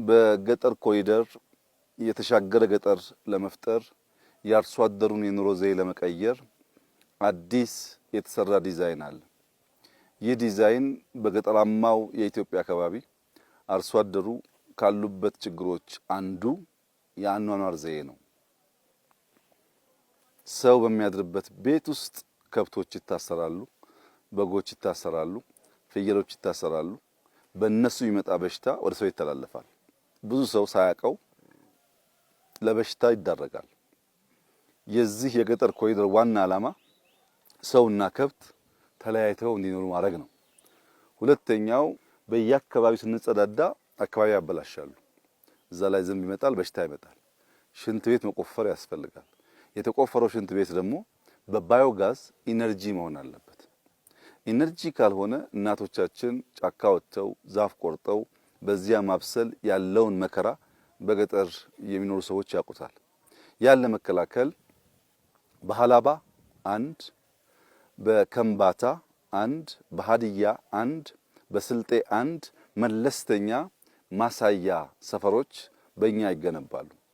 በገጠር ኮሪደር የተሻገረ ገጠር ለመፍጠር የአርሶ አደሩን የኑሮ ዘዬ ለመቀየር አዲስ የተሰራ ዲዛይን አለ። ይህ ዲዛይን በገጠራማው የኢትዮጵያ አካባቢ አርሶ አደሩ ካሉበት ችግሮች አንዱ የአኗኗር ዘዬ ነው። ሰው በሚያድርበት ቤት ውስጥ ከብቶች ይታሰራሉ፣ በጎች ይታሰራሉ፣ ፍየሎች ይታሰራሉ። በእነሱ የሚመጣ በሽታ ወደ ሰው ይተላለፋል። ብዙ ሰው ሳያውቀው ለበሽታ ይዳረጋል። የዚህ የገጠር ኮሪደር ዋና ዓላማ ሰውና ከብት ተለያይተው እንዲኖሩ ማድረግ ነው። ሁለተኛው በየአካባቢው ስንጸዳዳ አካባቢ ያበላሻሉ። እዛ ላይ ዝንብ ይመጣል፣ በሽታ ይመጣል። ሽንት ቤት መቆፈር ያስፈልጋል። የተቆፈረው ሽንት ቤት ደግሞ በባዮጋዝ ኢነርጂ መሆን አለበት። ኢነርጂ ካልሆነ እናቶቻችን ጫካ ወጥተው ዛፍ ቆርጠው በዚያ ማብሰል ያለውን መከራ በገጠር የሚኖሩ ሰዎች ያውቁታል። ያን ለመከላከል በሃላባ አንድ፣ በከምባታ አንድ፣ በሃዲያ አንድ፣ በስልጤ አንድ መለስተኛ ማሳያ ሰፈሮች በእኛ ይገነባሉ።